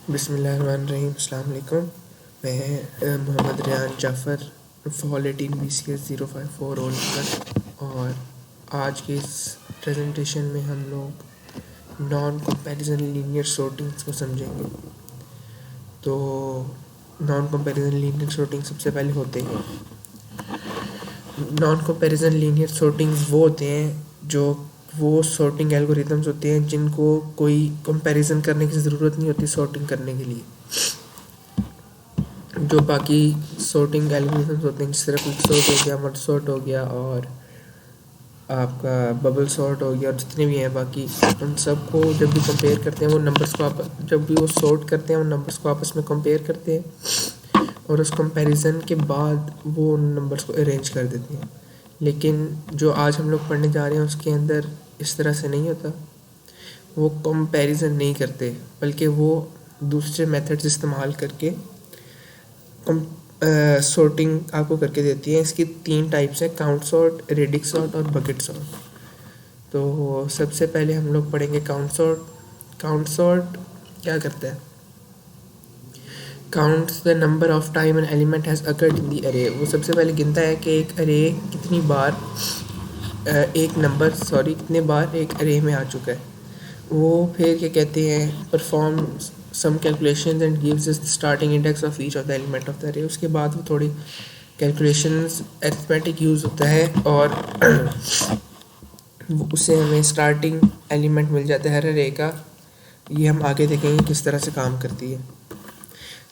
बिस्मिल्लाहिर्रहमानिर्रहीम। अस्सलाम वालेकुम। मैं Mohammad Riyan Jafar fall 18 BCS 054 roll number. और आज के इस प्रेजेंटेशन में हम लोग नॉन कंपैरिजन लीनियर सॉर्टिंग्स को समझेंगे। तो नॉन कंपैरिजन लीनियर सॉर्टिंग सबसे पहले होते हैं। नॉन कंपैरिजन लीनियर सॉर्टिंग्स वो होते हैं जो वो सॉर्टिंग एल्गोरिथम्स होते हैं जिनको कोई कंपैरिजन करने की ज़रूरत नहीं होती सॉर्टिंग करने के लिए। जो बाकी सॉर्टिंग एल्गोरिथम्स होते हैं, जिस तरह क्विक सॉर्ट हो गया, मर्ज सॉर्ट हो गया और आपका बबल सॉर्ट हो गया और जितने भी हैं बाकी, उन सबको जब भी कंपेयर करते हैं वो नंबर्स को जब भी वो सॉर्ट करते हैं उन नंबर्स को आपस में कंपेयर करते हैं और उस कंपैरिजन के बाद वो उन नंबर्स को अरेंज कर देते हैं। लेकिन जो आज हम लोग पढ़ने जा रहे हैं उसके अंदर इस तरह से नहीं होता। वो कंपैरिजन नहीं करते बल्कि वो दूसरे मेथड्स इस्तेमाल करके सॉर्टिंग आपको करके देती है। इसकी 3 टाइप्स हैं, काउंट सॉर्ट, रेडिक्स सॉर्ट और बकेट सॉर्ट। तो सबसे पहले हम लोग पढ़ेंगे काउंट सॉर्ट। काउंट सॉर्ट क्या करता है? Counts the number of time an element has occurred in the अरे। वो सबसे पहले गिनता है कि एक अरे कितनी बार कितने बार एक अरे में आ चुका है। वो फिर क्या कहते हैं, perform some calculations and gives the starting index of each of the element of the array. उसके बाद वो थोड़ी कैलकुलेशंस अरिथमेटिक यूज़ होता है और उससे हमें स्टार्टिंग एलिमेंट मिल जाता है हर अरे का। ये हम आगे देखेंगे किस तरह से काम करती है।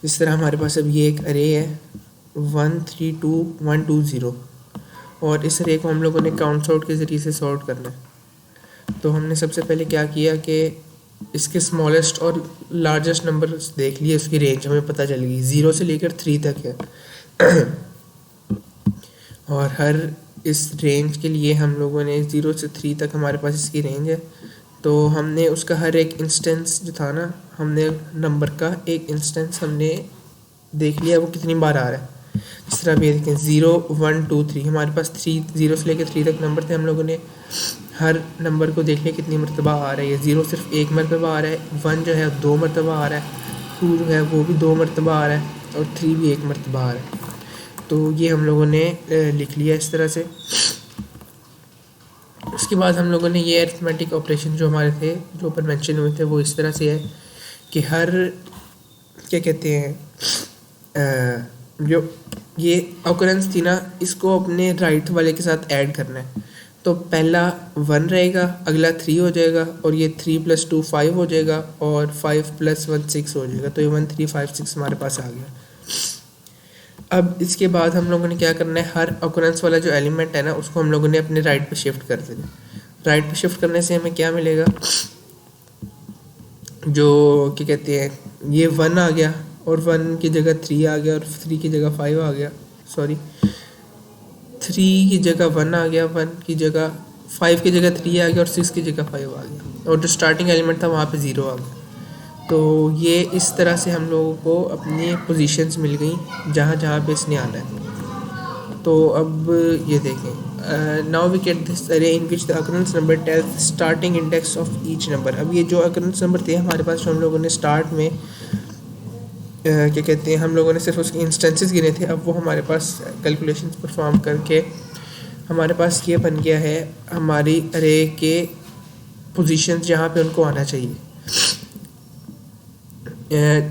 जिस तरह हमारे पास अब ये एक अरे है 1 3 2 1 2 0 और इस अरे को हम लोगों ने काउंट सॉर्ट के ज़रिए से सॉर्ट करना है। तो हमने सबसे पहले क्या किया कि इसके स्मॉलेस्ट और लार्जेस्ट नंबर देख लिए, उसकी रेंज हमें पता चल गई, 0 से लेकर 3 तक है। और हर इस रेंज के लिए हम लोगों ने 0 से 3 तक हमारे पास इसकी रेंज है। तो हमने उसका हर एक इंस्टेंस जो था ना, हमने नंबर का एक इंस्टेंस हमने देख लिया वो कितनी बार आ रहा है। जिस तरह आप ये देखें 0 1 2 3, हमारे पास 0 से लेकर 3 तक नंबर थे। हम लोगों ने हर नंबर को देख लिया कितनी मरतबा आ रहा है। 0 सिर्फ एक मरतबा आ रहा है, 1 जो है 2 मरतबा आ रहा है, 2 जो है वो भी 2 मरतबा आ रहा है और 3 भी 1 मरतबा आ रहा है। तो ये हम लोगों ने लिख लिया इस तरह से। उसके बाद हम लोगों ने ये अरिथमेटिक ऑपरेशन जो हमारे थे, जो ऊपर मेंशन हुए थे, वो इस तरह से है कि हर क्या कहते हैं, जो ये ऑकरेंस थी ना, इसको अपने राइट वाले के साथ ऐड करना है। तो पहला 1 रहेगा, अगला 3 हो जाएगा और ये 3 + 2 5 हो जाएगा और 5 + 1 6 हो जाएगा। तो ये 1 3 5 6 हमारे पास आ गया। अब इसके बाद हम लोगों ने क्या करना है, हर ऑकरेंस वाला जो एलिमेंट है ना उसको हम लोगों ने अपने राइट पे शिफ्ट कर देना। राइट पे शिफ्ट करने से हमें क्या मिलेगा, जो क्या कहते हैं, ये 1 आ गया और 1 की जगह 3 आ गया और 3 की जगह 5 आ गया। 3 की जगह 1 आ गया, 1 की जगह 5 की जगह 3 आ गया और 6 की जगह 5 आ गया और जो स्टार्टिंग एलिमेंट था वहाँ पे 0 आ गया। तो ये इस तरह से हम लोगों को अपनी पोजीशंस मिल गई जहाँ जहाँ पे इसने आना है। तो अब ये देखें, now we get this array in which the occurrence number tells starting index of each number. अब ये जो अकरेंस नंबर थे हमारे पास, जो हम लोगों ने स्टार्ट में क्या कहते हैं, हम लोगों ने सिर्फ उसके इंस्टेंसेस गिने थे। अब वो हमारे पास कैलकुलेशंस परफॉर्म करके हमारे पास ये बन गया है हमारी अरे के पोजीशंस जहाँ पे उनको आना चाहिए।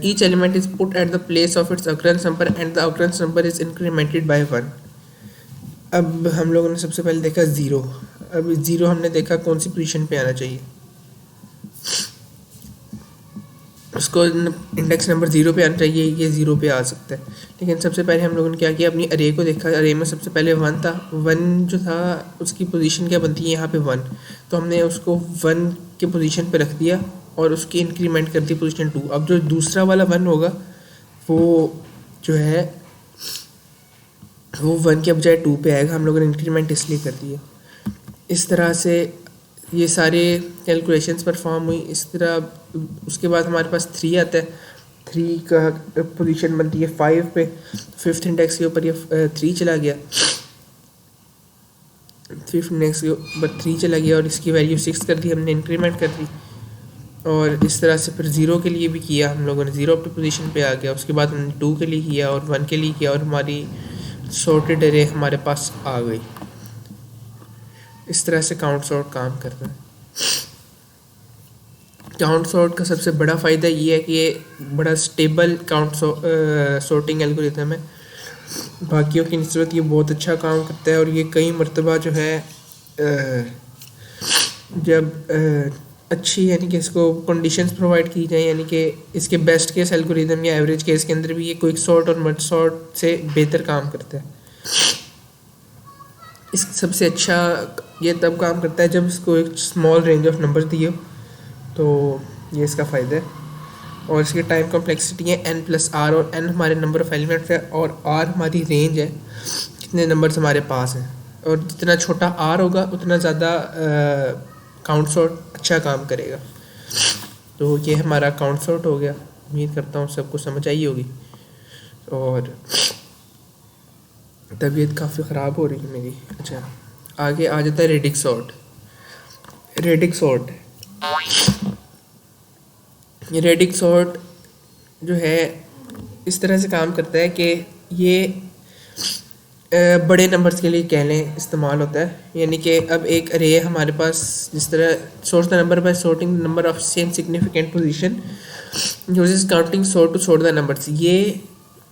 Each element is put at the place of its occurrence number and the occurrence number is incremented by 1. अब हम लोगों ने सबसे पहले देखा 0। अब 0 हमने देखा कौन सी पोजीशन पे आना चाहिए, उसको इंडेक्स नंबर 0 पे आना चाहिए, ये 0 पे आ सकता है। लेकिन सबसे पहले हम लोगों ने क्या किया, अपनी अरे को देखा। अरे में सबसे पहले 1 था, 1 जो था उसकी पोजीशन क्या बनती है यहाँ पे 1। तो हमने उसको 1 के पोजीशन पे रख दिया और उसकी इंक्रीमेंट कर दी पोजीशन 2। अब जो दूसरा वाला 1 होगा वो जो है वो 1 के बजाय 2 पे आएगा। हम लोगों ने इंक्रीमेंट इसलिए कर दिया। इस तरह से ये सारे कैलकुलेशंस परफॉर्म हुई इस तरह। उसके बाद हमारे पास 3 आता है, 3 का पोजीशन बनती है 5 पे। 5th इंडेक्स के ऊपर ये 3 चला गया, 5th इंडेक्स के ऊपर 3 चला गया और इसकी वैल्यू 6 कर दी हमने, इंक्रीमेंट कर दी। और इस तरह से फिर ज़ीरो के लिए भी किया हम लोगों ने, ज़ीरो अपनी पोजीशन पे आ गया। उसके बाद हमने 2 के लिए किया और 1 के लिए किया और हमारी सॉर्टेड अरे हमारे पास आ गई। इस तरह से काउंट सॉर्ट काम करता है। काउंट सॉर्ट का सबसे बड़ा फ़ायदा ये है कि ये बड़ा स्टेबल काउंट सॉर्टिंग एल्गोरिथम है। बाकियों की निस्बत ये बहुत अच्छा काम करता है और ये कई मरतबा जो है जब अच्छी यानी कि इसको कंडीशंस प्रोवाइड की जाए, यानी कि इसके बेस्ट केस एल्गोरिथम या एवरेज केस के अंदर भी ये क्विक सॉर्ट और मर्ज सॉर्ट से बेहतर काम करता है। इस सबसे अच्छा ये तब काम करता है जब इसको एक स्मॉल रेंज ऑफ नंबर दिए, तो ये इसका फ़ायदा है। और इसकी टाइम कॉम्प्लेक्सिटी है n+r, और n हमारे नंबर ऑफ एलिमेंट्स है और r हमारी रेंज है कितने नंबर्स हमारे पास हैं। और जितना छोटा r होगा उतना ज़्यादा काउंट सॉर्ट अच्छा काम करेगा। तो ये हमारा काउंट सॉर्ट हो गया। उम्मीद करता हूँ सबको समझ आई होगी। और तबीयत काफ़ी ख़राब हो रही है मेरी। अच्छा, आगे आ जाता है रेडिक्स सॉर्ट। रेडिक्स सॉर्ट जो है इस तरह से काम करता है कि ये बड़े नंबर्स के लिए कह लें इस्तेमाल होता है। यानी कि अब एक अरे हमारे पास, जिस तरह sort the number by sorting number of same significant position uses counting sort to sort the numbers. ये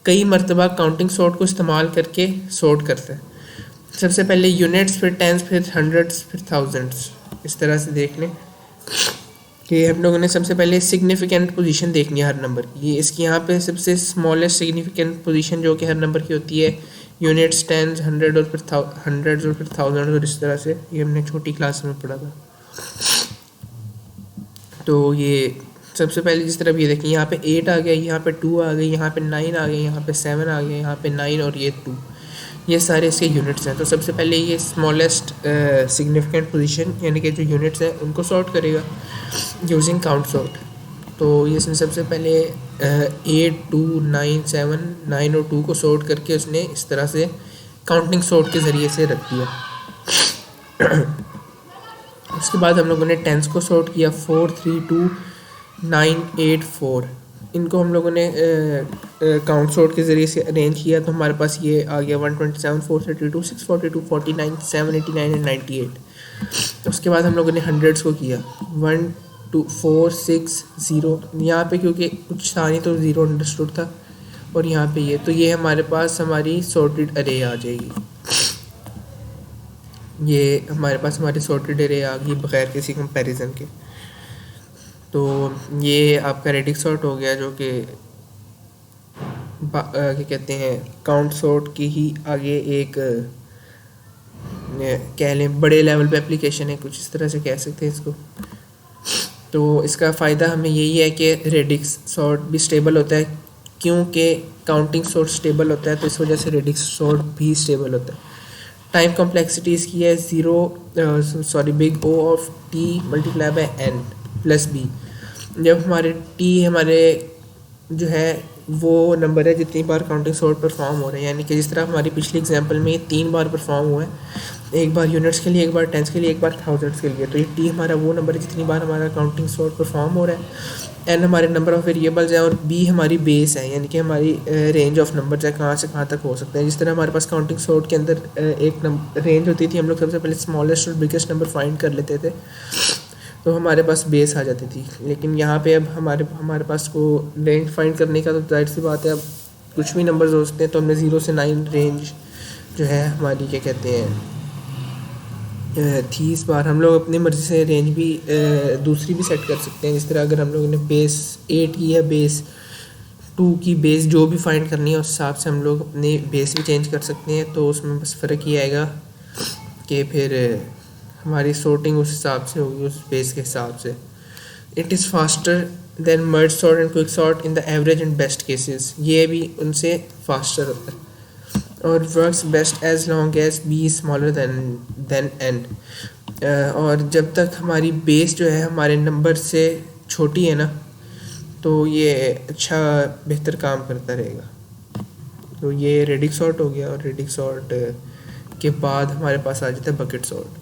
कई मरतबा काउंटिंग सॉर्ट को इस्तेमाल करके सॉर्ट करता है। सबसे पहले यूनिट्स, फिर टेंस, फिर हंड्रेड्स, फिर थाउजेंड्स। इस तरह से देख लें कि हम लोगों ने सबसे पहले सिग्निफिकेंट पोजीशन देखनी है हर नंबर की। ये इसकी यहाँ पे सबसे स्मॉलेस्ट सिग्निफिकेंट पोजीशन जो कि हर नंबर की होती है यूनिट्स, टेंस, हंड्रेड और फिर हंड्रेड्स और फिर थाउजेंड, और इस तरह से ये हमने छोटी क्लास में पढ़ा था। तो ये सबसे पहले जिस तरह ये देखें, यहाँ पे 8 आ गया, यहाँ पे 2 आ गई, यहाँ पे 9 आ गया, यहाँ पे 7 आ गया, यहाँ पे 9 और ये 2, ये सारे इसके यूनिट्स हैं। तो सबसे पहले ये स्मॉलेस्ट सिग्निफिकेंट पोजीशन यानी कि जो यूनिट्स हैं उनको सॉर्ट करेगा यूजिंग काउंट सॉर्ट। तो ये इसने सबसे पहले 8, 2, 9, 7, 9 और 2 को सॉर्ट करके उसने इस तरह से काउंटिंग सॉर्ट के ज़रिए से रख दिया। उसके बाद हम लोगों ने टेंस को सॉर्ट किया, 4, 3, 2, 9, 8, 4। इनको हम लोगों ने काउंट सॉर्ट के ज़रिए से अरेंज किया, तो हमारे पास ये आ गया 127, 432, 642, 49, 789 एंड 98। उसके बाद हम लोगों ने हंड्रेड्स को किया, 1, 2, 4, 6, 0। यहाँ पे क्योंकि कुछ था नहीं तो 0 अंडरस्टूड था, और यहाँ पे ये, तो ये हमारे पास हमारी सॉर्टेड अरे आ जाएगी। ये हमारे पास हमारी सॉर्टेड अरे आ गई बग़ैर किसी कंपैरिजन के। तो ये आपका रेडिक्स सॉर्ट हो गया, जो कि क्या कहते हैं काउंट सॉर्ट की ही आगे एक कह लें बड़े लेवल पे एप्लीकेशन है, कुछ इस तरह से कह सकते हैं इसको। तो इसका फ़ायदा हमें यही है कि रेडिक्स सॉर्ट भी स्टेबल होता है, क्योंकि काउंटिंग सॉर्ट स्टेबल होता है, तो इस वजह से रेडिक्स सॉर्ट भी स्टेबल होता है। टाइम कॉम्प्लेक्सिटी इसकी है big O of T multiply by N plus B। जब हमारे T हमारे जो है वो नंबर है जितनी बार काउंटिंग सॉर्ट परफॉर्म हो रहे हैं, यानी कि जिस तरह हमारी पिछली एग्जांपल में 3 बार परफॉर्म हुआ है, एक बार यूनिट्स के लिए, एक बार टेंस के लिए, एक बार थाउजेंड्स के लिए। तो ये T हमारा वो नंबर है जितनी बार हमारा काउंटिंग सॉर्ट परफॉर्म हो रहा है। N हमारे नंबर ऑफ़ वेरिएबल्स हैं और B हमारी बेस है, यानी कि हमारी रेंज ऑफ नंबर्स है, कहाँ से कहाँ तक हो सकते हैं। जिस तरह हमारे पास काउंटिंग सॉर्ट के अंदर एक रेंज होती थी, हम लोग सबसे पहले स्मॉलेस्ट और बिगेस्ट नंबर फाइंड कर लेते थे, तो हमारे पास बेस आ जाती थी। लेकिन यहाँ पे अब हमारे पास को रेंज फाइंड करने का, तो जाहिर सी बात है अब कुछ भी नंबर्स हो सकते हैं। तो हमने 0 से 9 रेंज जो है हमारी क्या कहते हैं थी। इस बार हम लोग अपनी मर्ज़ी से रेंज भी दूसरी भी सेट कर सकते हैं। जिस तरह अगर हम लोगों ने बेस 8 की है, बेस 2 की, बेस जो भी फाइंड करनी है उस हिसाब से हम लोग अपने बेस भी चेंज कर सकते हैं। तो उसमें बस फ़र्क ये आएगा कि फिर हमारी सॉर्टिंग उस हिसाब से होगी, उस बेस के हिसाब से। It is faster than merge sort and quick sort in the average and best cases. ये भी उनसे फास्टर होता है और works best as long as B smaller than N. और जब तक हमारी बेस जो है हमारे नंबर से छोटी है ना, तो ये अच्छा बेहतर काम करता रहेगा। तो ये रेडिक्स सॉर्ट हो गया, और रेडिक्स सॉर्ट के बाद हमारे पास आ जाता है बकेट सॉर्ट।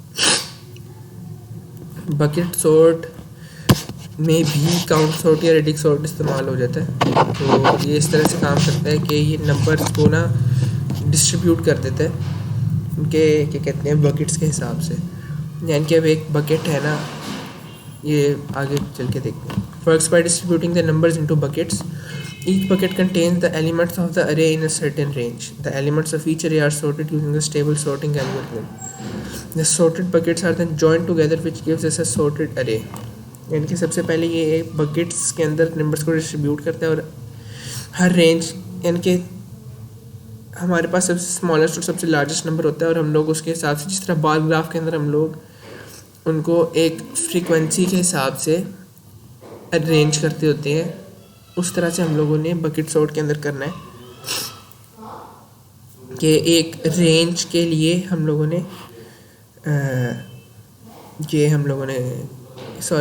बकेट सॉर्ट में भी काउंट सॉर्ट या रेडिक्स सॉर्ट इस्तेमाल हो जाता है। तो ये इस तरह से काम करता है कि ये नंबर्स को ना डिस्ट्रीब्यूट कर देता है उनके क्या कहते हैं बकेट्स के हिसाब से। यानी कि अब एक बकेट है ना, ये आगे चल के देखते हैं। Works by distributing the numbers into buckets. Each bucket contains the elements of the array in a certain range. The elements of each array are sorted using the stable sorting algorithm. The sorted buckets are then joined together, which gives us a sorted array. यानी कि सबसे पहले ये buckets के अंदर numbers को distribute करता है और हर रेंज यानी कि हमारे पास सबसे स्मॉलेस्ट और सबसे लार्जेस्ट नंबर होता है और हम लोग उसके हिसाब से, जिस तरह बार ग्राफ के अंदर हम लोग उनको एक फ्रीक्वेंसी के हिसाब से अरेंज करते होते हैं, उस तरह से हम लोगों ने बकेट सॉर्ट के अंदर करना है कि एक रेंज के लिए हम लोगों ने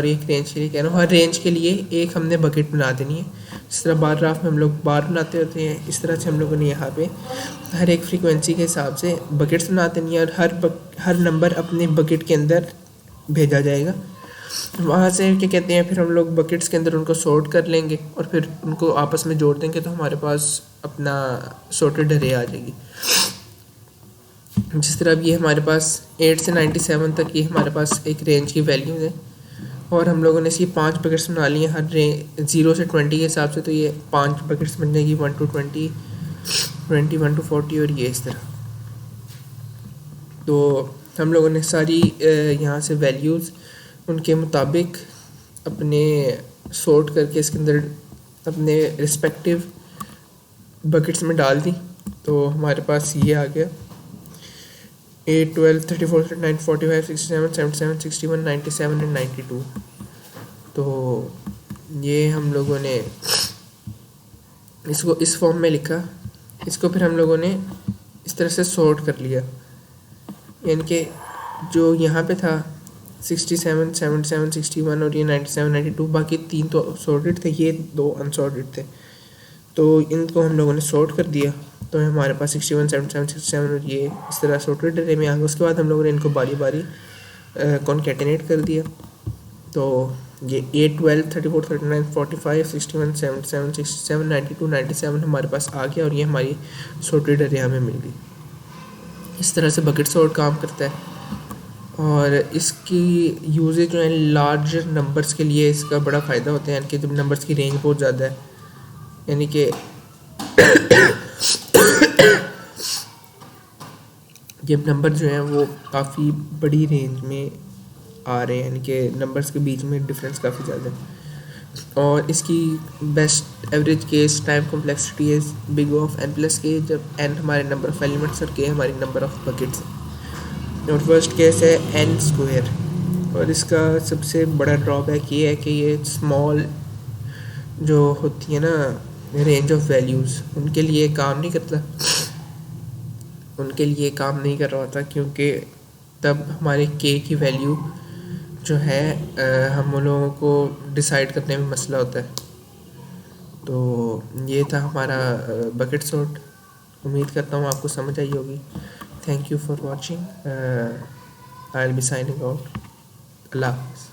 एक रेंज के लिए कह रहा हूँ, हर रेंज के लिए एक हमने बकेट बना देनी है। जिस तरह बार ग्राफ में हम लोग बार बनाते होते हैं, इस तरह से हम लोगों ने यहाँ पे हर एक फ्रीक्वेंसी के हिसाब से बकेट्स बना देनी है और हर नंबर अपने बकेट के अंदर भेजा जाएगा। वहाँ से क्या कहते हैं, फिर हम लोग बकेट्स के अंदर उनको सॉर्ट कर लेंगे और फिर उनको आपस में जोड़ देंगे तो हमारे पास अपना सॉर्टेड अरे आ जाएगी। जिस तरह अब ये हमारे पास 8 से 97 तक ये हमारे पास एक रेंज की वैल्यूज़ है और हम लोगों ने इसकी 5 बकेट्स बना लिए हर 0 से 20 के हिसाब से। तो ये 5 बकेट्स बन जाएगी 1 to 20, 21 to 40 और ये इस तरह। तो हम लोगों ने सारी यहाँ से वैल्यूज़ उनके मुताबिक अपने सॉर्ट करके इसके अंदर अपने रिस्पेक्टिव बकेट्स में डाल दी। तो हमारे पास ये आ गया 8, 12, 34, 39, 45, 67, 77, 61, 97 एंड 92। तो ये हम लोगों ने इसको इस फॉर्म में लिखा। इसको फिर हम लोगों ने इस तरह से सॉर्ट कर लिया, यानी कि जो यहाँ पे था 67, 77, 61 और ये 97, 92, बाकी 3 तो सॉर्टेड थे, ये 2 अनसॉर्टेड थे। तो इनको हम लोगों ने सॉर्ट कर दिया तो हमारे पास 61, 77, 67 और ये इस तरह सॉर्टेड अरे में आ गए। उसके बाद हम लोगों ने इनको बारी बारी कॉन्कैटिनेट कर दिया। तो ये 8, 12, 34, 39, 45, 61, 77, 67, 92, 97 हमारे पास आ गया और ये हमारी सॉर्टेड अरे हमें मिल गई। इस तरह से बकेट सॉर्ट काम करता है और इसकी यूजेज जो है लार्ज नंबर्स के लिए इसका बड़ा फ़ायदा होता है। यानी कि जब नंबर्स की रेंज बहुत ज़्यादा है, यानी कि जब नंबर जो हैं वो काफ़ी बड़ी रेंज में आ रहे हैं, यानी कि नंबर्स के बीच में डिफरेंस काफ़ी ज़्यादा है। और इसकी best average case time complexity is big of n+k, जब n हमारे नंबर ऑफ एलिमेंट्स और k हमारी नंबर ऑफ बकेट्स है। और फर्स्ट केस है n²। और इसका सबसे बड़ा ड्रॉबैक ये है कि ये स्मॉल जो होती है ना रेंज ऑफ वैल्यूज़, उनके लिए काम नहीं करता, उनके लिए काम नहीं कर रहा था, क्योंकि तब हमारे k की वैल्यू जो है हम लोगों को डिसाइड करने में मसला होता है। तो ये था हमारा बकेट सॉर्ट। उम्मीद करता हूँ आपको समझ आई होगी। Thank you for watching. I'll be signing out. Allah Hafiz.